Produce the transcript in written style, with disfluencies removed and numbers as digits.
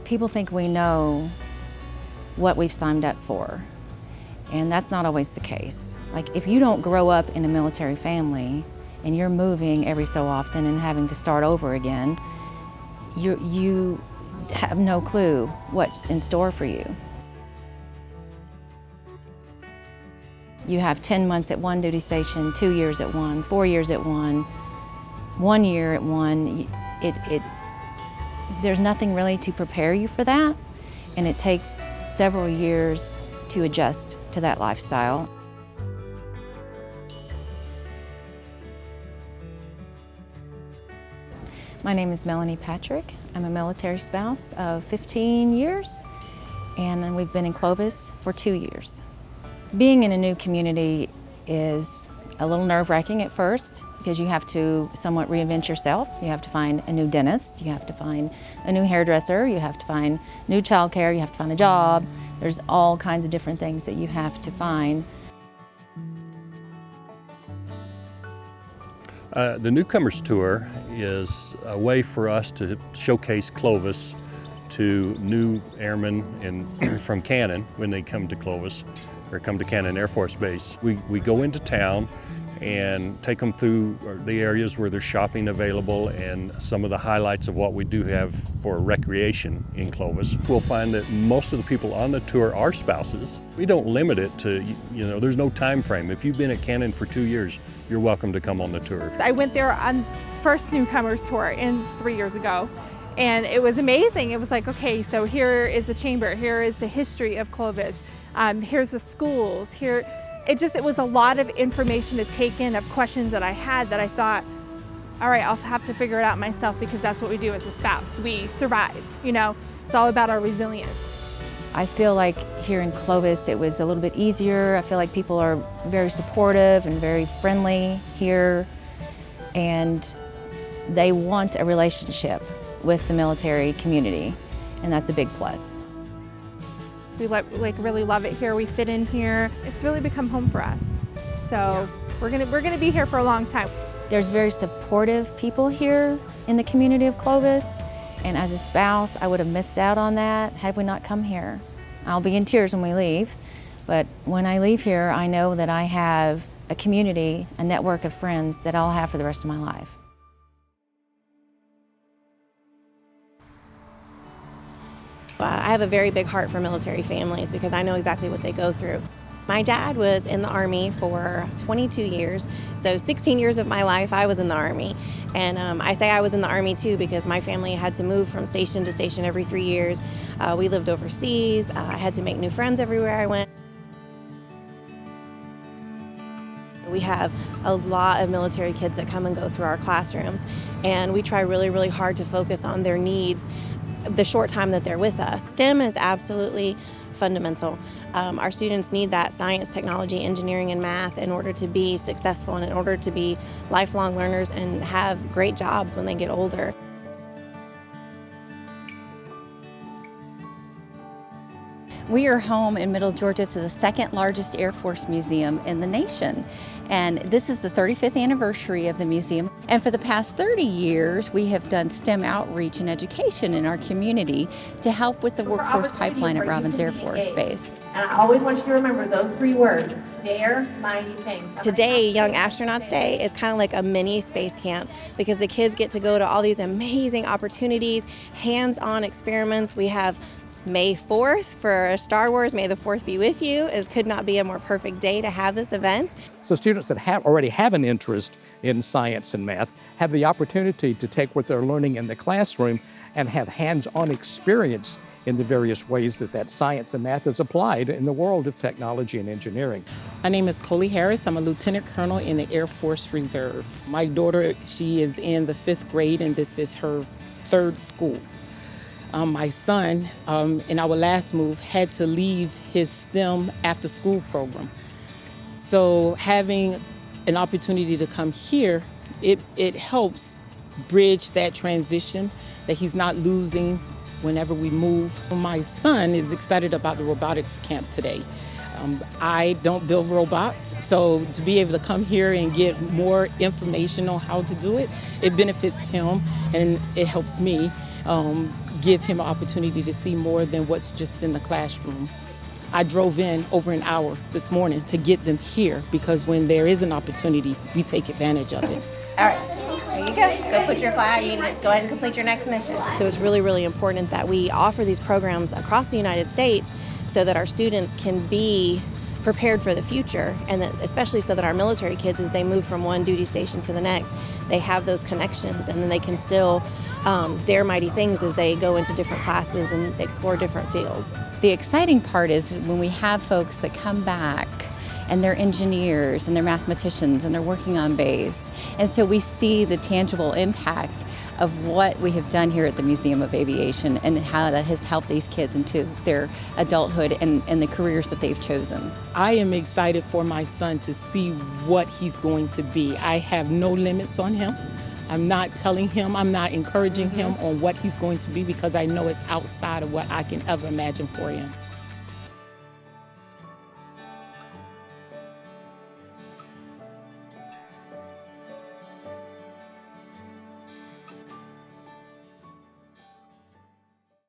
People think we know what we've signed up for, and that's not always the case. Like, if you don't grow up in a military family and you're moving every so often and having to start over again, you have no clue what's in store for you. You have 10 months at one duty station, 2 years at one, 4 years at one, 1 year at one. There's nothing really to prepare you for that, and it takes several years to adjust to that lifestyle. My name is Melanie Patrick. I'm a military spouse of 15 years, and we've been in Clovis for 2 years. Being in a new community is a little nerve-wracking at first because you have to somewhat reinvent yourself. You have to find a new dentist, you have to find a new hairdresser, you have to find new childcare, you have to find a job. There's all kinds of different things that you have to find. The Newcomers Tour is a way for us to showcase Clovis to new airmen from Cannon when they come to Clovis or come to Cannon Air Force Base. We go into town and take them through the areas where there's shopping available and some of the highlights of what we do have for recreation in Clovis. We'll find that most of the people on the tour are spouses. We don't limit it to, there's no time frame. If you've been at Cannon for 2 years, you're welcome to come on the tour. I went there on first Newcomers Tour 3 years ago, and it was amazing. It was like, okay, so here is the chamber, here is the history of Clovis, here's the schools, it was a lot of information to take in of questions that I had that I thought, all right, I'll have to figure it out myself because that's what we do as a spouse. We survive, it's all about our resilience. I feel like here in Clovis it was a little bit easier. I feel like people are very supportive and very friendly here, and they want a relationship with the military community, and that's a big plus. We really love it here. We fit in here. It's really become home for us. So we're gonna be here for a long time. There's very supportive people here in the community of Clovis, and as a spouse, I would have missed out on that had we not come here. I'll be in tears when we leave, but when I leave here, I know that I have a community, a network of friends that I'll have for the rest of my life. I have a very big heart for military families because I know exactly what they go through. My dad was in the Army for 22 years, so 16 years of my life I was in the Army. And I say I was in the Army too because my family had to move from station to station every 3 years. We lived overseas. I had to make new friends everywhere I went. We have a lot of military kids that come and go through our classrooms, and we try really, really hard to focus on their needs the short time that they're with us. STEM is absolutely fundamental. Our students need that science, technology, engineering, and math in order to be successful and in order to be lifelong learners and have great jobs when they get older. We are home in Middle Georgia to the second largest Air Force museum in the nation. And this is the 35th anniversary of the museum. And for the past 30 years, we have done STEM outreach and education in our community to help with the workforce pipeline at Robins Air Force Base. And I always want you to remember those 3 words, dare mighty things. Today, Young Astronauts Day is kind of like a mini space camp because the kids get to go to all these amazing opportunities, hands-on experiments. We have May 4th for Star Wars, May the 4th be with you. It could not be a more perfect day to have this event. So students that already have an interest in science and math have the opportunity to take what they're learning in the classroom and have hands-on experience in the various ways that science and math is applied in the world of technology and engineering. My name is Coley Harris. I'm a lieutenant colonel in the Air Force Reserve. My daughter, she is in the 5th grade and this is her 3rd school. My son, in our last move, had to leave his STEM after-school program. So having an opportunity to come here, it helps bridge that transition, that he's not losing whenever we move. My son is excited about the Robotics Camp today. I don't build robots, so to be able to come here and get more information on how to do it, it benefits him and it helps me give him an opportunity to see more than what's just in the classroom. I drove in over an hour this morning to get them here because when there is an opportunity, we take advantage of it. All right, there you go. Go put your flag. You can go ahead and complete your next mission. So it's really, really important that we offer these programs across the United States so that our students can be prepared for the future, and that especially so that our military kids, as they move from one duty station to the next, they have those connections, and then they can still dare mighty things as they go into different classes and explore different fields. The exciting part is when we have folks that come back and they're engineers and they're mathematicians and they're working on base. And so we see the tangible impact of what we have done here at the Museum of Aviation and how that has helped these kids into their adulthood and the careers that they've chosen. I am excited for my son to see what he's going to be. I have no limits on him. I'm not telling him, I'm not encouraging him on what he's going to be because I know it's outside of what I can ever imagine for him.